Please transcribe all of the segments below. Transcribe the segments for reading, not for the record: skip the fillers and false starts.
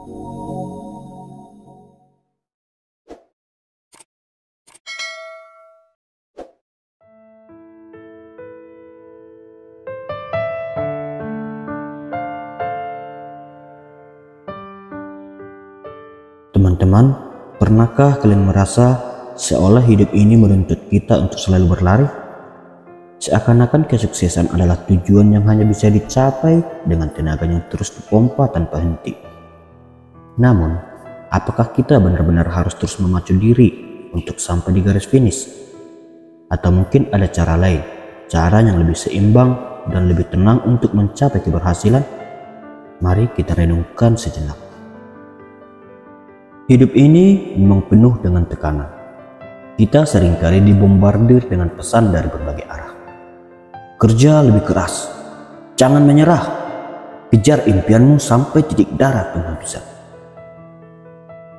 Teman-teman, pernahkah kalian merasa seolah hidup ini menuntut kita untuk selalu berlari? Seakan-akan kesuksesan adalah tujuan yang hanya bisa dicapai dengan tenaga yang terus dipompa tanpa henti. Namun, apakah kita benar-benar harus terus memacu diri untuk sampai di garis finish? Atau mungkin ada cara lain, cara yang lebih seimbang dan lebih tenang untuk mencapai keberhasilan? Mari kita renungkan sejenak. Hidup ini memang penuh dengan tekanan. Kita seringkali dibombardir dengan pesan dari berbagai arah. Kerja lebih keras, jangan menyerah, kejar impianmu sampai titik darah penghabisan.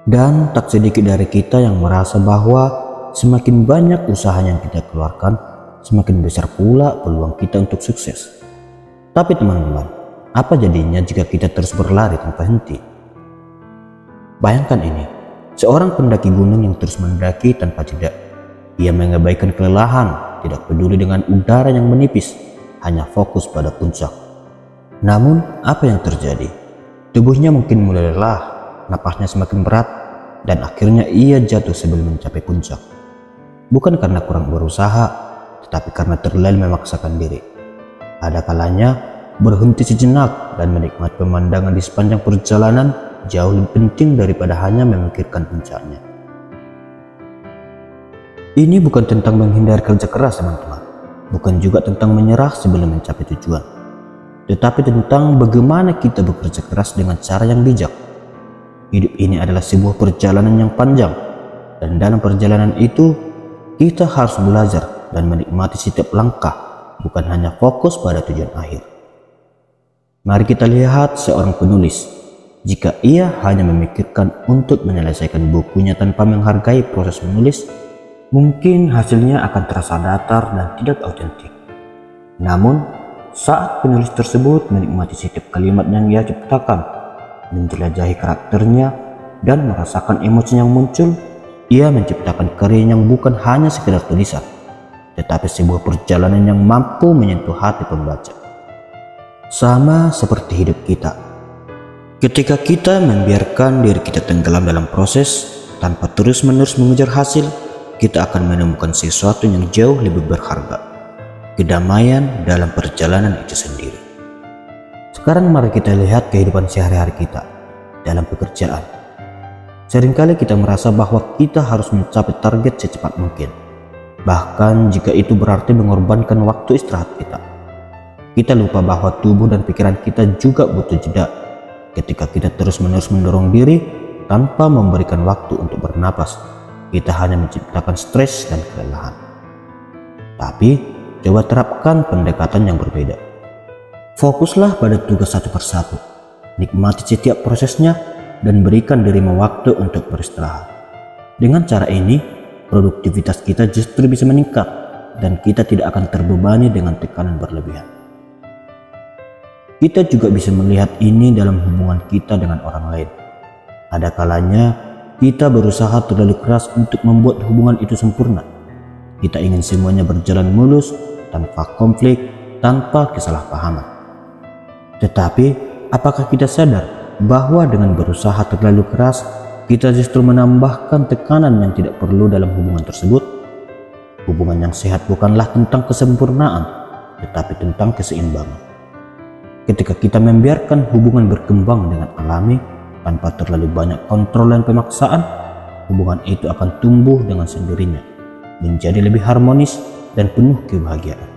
Dan tak sedikit dari kita yang merasa bahwa semakin banyak usaha yang kita keluarkan, semakin besar pula peluang kita untuk sukses. Tapi teman-teman, apa jadinya jika kita terus berlari tanpa henti? Bayangkan ini, seorang pendaki gunung yang terus mendaki tanpa jeda. Ia mengabaikan kelelahan, tidak peduli dengan udara yang menipis, hanya fokus pada puncak. Namun, apa yang terjadi? Tubuhnya mungkin mulai lelah, napasnya semakin berat, dan akhirnya ia jatuh sebelum mencapai puncak. Bukan karena kurang berusaha, tetapi karena terlalu memaksakan diri. Ada kalanya berhenti sejenak dan menikmati pemandangan di sepanjang perjalanan jauh lebih penting daripada hanya memikirkan puncaknya. Ini bukan tentang menghindari kerja keras, teman-teman. Bukan juga tentang menyerah sebelum mencapai tujuan. Tetapi tentang bagaimana kita bekerja keras dengan cara yang bijak. Hidup ini adalah sebuah perjalanan yang panjang. Dan dalam perjalanan itu, kita harus belajar dan menikmati setiap langkah, bukan hanya fokus pada tujuan akhir. Mari kita lihat seorang penulis. Jika ia hanya memikirkan untuk menyelesaikan bukunya tanpa menghargai proses menulis, mungkin hasilnya akan terasa datar dan tidak autentik. Namun, saat penulis tersebut menikmati setiap kalimat yang ia ciptakan, menjelajahi karakternya, dan merasakan emosi yang muncul, ia menciptakan karya yang bukan hanya sekedar tulisan, tetapi sebuah perjalanan yang mampu menyentuh hati pembaca. Sama seperti hidup kita. Ketika kita membiarkan diri kita tenggelam dalam proses tanpa terus-menerus mengejar hasil, kita akan menemukan sesuatu yang jauh lebih berharga, kedamaian dalam perjalanan itu sendiri. Sekarang mari kita lihat kehidupan sehari-hari kita dalam pekerjaan. Seringkali kita merasa bahwa kita harus mencapai target secepat mungkin, bahkan jika itu berarti mengorbankan waktu istirahat kita. Kita lupa bahwa tubuh dan pikiran kita juga butuh jeda. Ketika kita terus-menerus mendorong diri tanpa memberikan waktu untuk bernapas, kita hanya menciptakan stres dan kelelahan. Tapi, coba terapkan pendekatan yang berbeda. Fokuslah pada tugas satu persatu, nikmati setiap prosesnya, dan berikan dirimu waktu untuk beristirahat. Dengan cara ini, produktivitas kita justru bisa meningkat, dan kita tidak akan terbebani dengan tekanan berlebihan. Kita juga bisa melihat ini dalam hubungan kita dengan orang lain. Ada kalanya kita berusaha terlalu keras untuk membuat hubungan itu sempurna. Kita ingin semuanya berjalan mulus, tanpa konflik, tanpa kesalahpahaman. Tetapi, apakah kita sadar bahwa dengan berusaha terlalu keras, kita justru menambahkan tekanan yang tidak perlu dalam hubungan tersebut? Hubungan yang sehat bukanlah tentang kesempurnaan, tetapi tentang keseimbangan. Ketika kita membiarkan hubungan berkembang dengan alami, tanpa terlalu banyak kontrol dan pemaksaan, hubungan itu akan tumbuh dengan sendirinya, menjadi lebih harmonis dan penuh kebahagiaan.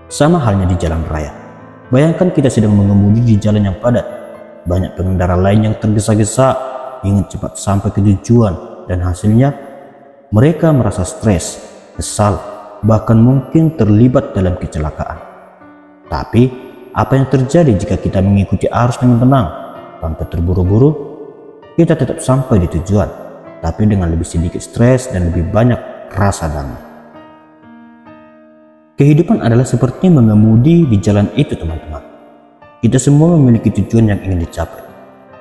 Sama halnya di jalan raya. Bayangkan kita sedang mengemudi di jalan yang padat. Banyak pengendara lain yang tergesa-gesa, ingin cepat sampai ke tujuan, dan hasilnya mereka merasa stres, kesal, bahkan mungkin terlibat dalam kecelakaan. Tapi, apa yang terjadi jika kita mengikuti arus dengan tenang, tanpa terburu-buru? Kita tetap sampai di tujuan, tapi dengan lebih sedikit stres dan lebih banyak rasa damai. Kehidupan adalah seperti mengemudi di jalan itu, teman-teman. Kita semua memiliki tujuan yang ingin dicapai.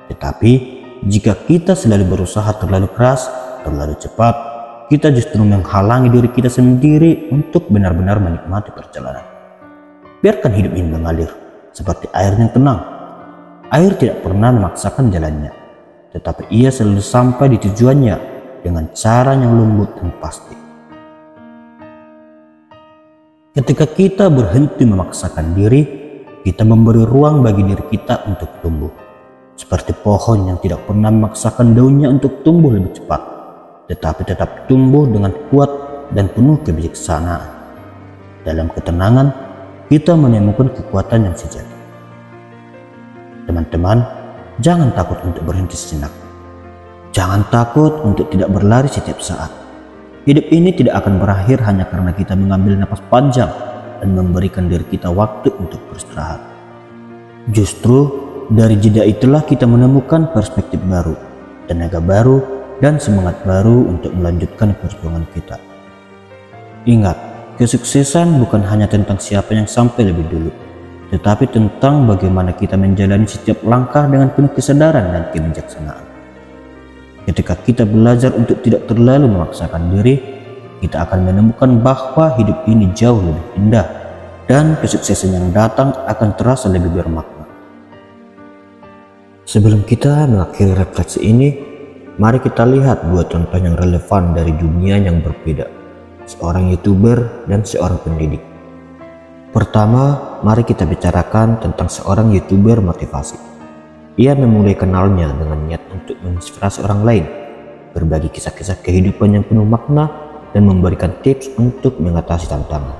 Tetapi jika kita selalu berusaha terlalu keras, terlalu cepat, kita justru menghalangi diri kita sendiri untuk benar-benar menikmati perjalanan. Biarkan hidup ini mengalir seperti air yang tenang. Air tidak pernah memaksakan jalannya, tetapi ia selalu sampai di tujuannya dengan cara yang lembut dan pasti. Ketika kita berhenti memaksakan diri, kita memberi ruang bagi diri kita untuk tumbuh. Seperti pohon yang tidak pernah memaksakan daunnya untuk tumbuh lebih cepat, tetapi tetap tumbuh dengan kuat dan penuh kebijaksanaan. Dalam ketenangan, kita menemukan kekuatan yang sejati. Teman-teman, jangan takut untuk berhenti sejenak. Jangan takut untuk tidak berlari setiap saat. Hidup ini tidak akan berakhir hanya karena kita mengambil napas panjang dan memberikan diri kita waktu untuk beristirahat. Justru dari jeda itulah kita menemukan perspektif baru, tenaga baru, dan semangat baru untuk melanjutkan perjuangan kita. Ingat, kesuksesan bukan hanya tentang siapa yang sampai lebih dulu, tetapi tentang bagaimana kita menjalani setiap langkah dengan penuh kesadaran dan kebijaksanaan. Ketika kita belajar untuk tidak terlalu memaksakan diri, kita akan menemukan bahwa hidup ini jauh lebih indah dan kesuksesan yang datang akan terasa lebih bermakna. Sebelum kita mengakhiri refleksi ini, mari kita lihat dua contoh yang relevan dari dunia yang berbeda, seorang YouTuber dan seorang pendidik. Pertama, mari kita bicarakan tentang seorang YouTuber motivasi. Ia memulai kanalnya dengan niat untuk menginspirasi orang lain, berbagi kisah-kisah kehidupan yang penuh makna, dan memberikan tips untuk mengatasi tantangan.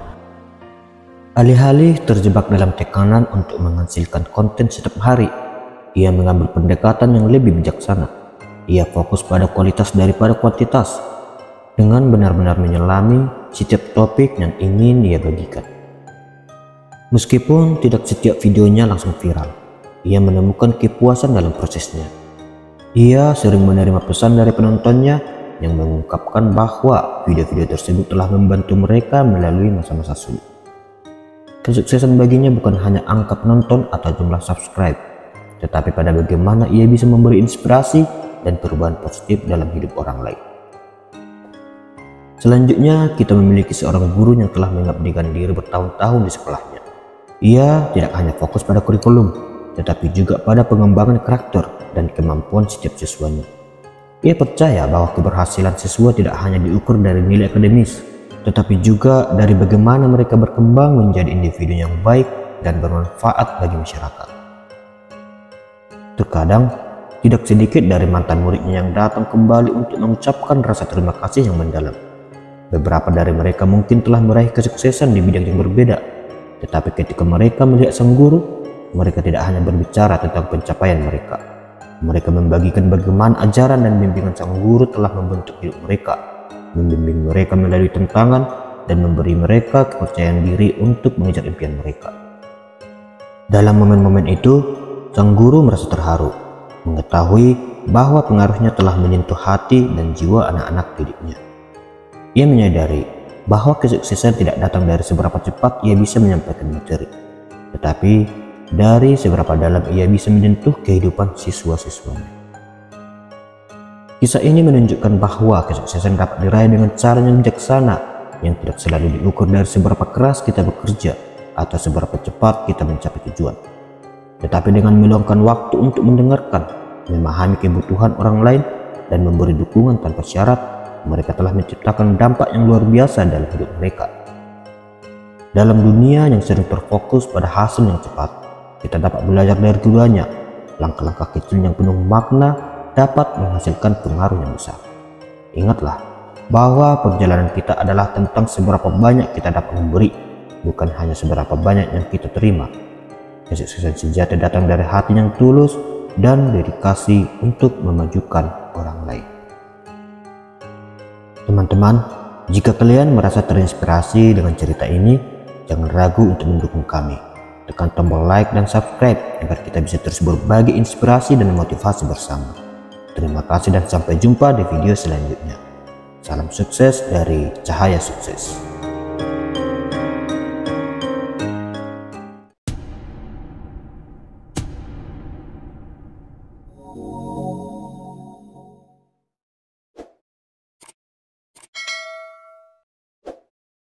Alih-alih terjebak dalam tekanan untuk menghasilkan konten setiap hari, ia mengambil pendekatan yang lebih bijaksana. Ia fokus pada kualitas daripada kuantitas, dengan benar-benar menyelami setiap topik yang ingin ia bagikan. Meskipun tidak setiap videonya langsung viral, ia menemukan kepuasan dalam prosesnya. Ia sering menerima pesan dari penontonnya yang mengungkapkan bahwa video-video tersebut telah membantu mereka melalui masa-masa sulit. Kesuksesan baginya bukan hanya angka penonton atau jumlah subscribe, tetapi pada bagaimana ia bisa memberi inspirasi dan perubahan positif dalam hidup orang lain. Selanjutnya, kita memiliki seorang guru yang telah mengabdikan diri bertahun-tahun di sekolahnya. Ia tidak hanya fokus pada kurikulum, tetapi juga pada pengembangan karakter dan kemampuan setiap siswanya. Ia percaya bahwa keberhasilan siswa tidak hanya diukur dari nilai akademis, tetapi juga dari bagaimana mereka berkembang menjadi individu yang baik dan bermanfaat bagi masyarakat. Terkadang, tidak sedikit dari mantan muridnya yang datang kembali untuk mengucapkan rasa terima kasih yang mendalam. Beberapa dari mereka mungkin telah meraih kesuksesan di bidang yang berbeda, tetapi ketika mereka melihat sang guru, mereka tidak hanya berbicara tentang pencapaian mereka. Mereka membagikan bagaimana ajaran dan bimbingan sang guru telah membentuk hidup mereka, membimbing mereka melalui tantangan, dan memberi mereka kepercayaan diri untuk mengejar impian mereka. Dalam momen-momen itu, sang guru merasa terharu, mengetahui bahwa pengaruhnya telah menyentuh hati dan jiwa anak-anak didiknya. Ia menyadari bahwa kesuksesan tidak datang dari seberapa cepat ia bisa menyampaikan materi, tetapi dari seberapa dalam ia bisa menyentuh kehidupan siswa-siswanya. Kisah ini menunjukkan bahwa kesuksesan dapat diraih dengan cara yang bijaksana, yang tidak selalu diukur dari seberapa keras kita bekerja atau seberapa cepat kita mencapai tujuan, tetapi dengan meluangkan waktu untuk mendengarkan, memahami kebutuhan orang lain, dan memberi dukungan tanpa syarat. Mereka telah menciptakan dampak yang luar biasa dalam hidup mereka. Dalam dunia yang sering terfokus pada hasil yang cepat, kita dapat belajar dari keduanya. Langkah-langkah kecil yang penuh makna dapat menghasilkan pengaruh yang besar. Ingatlah bahwa perjalanan kita adalah tentang seberapa banyak kita dapat memberi, bukan hanya seberapa banyak yang kita terima. Kesuksesan sejati datang dari hati yang tulus dan dedikasi untuk memajukan orang lain. Teman-teman, jika kalian merasa terinspirasi dengan cerita ini, jangan ragu untuk mendukung kami. Tekan tombol like dan subscribe agar kita bisa terus berbagi inspirasi dan motivasi bersama. Terima kasih dan sampai jumpa di video selanjutnya. Salam sukses dari Cahaya Sukses.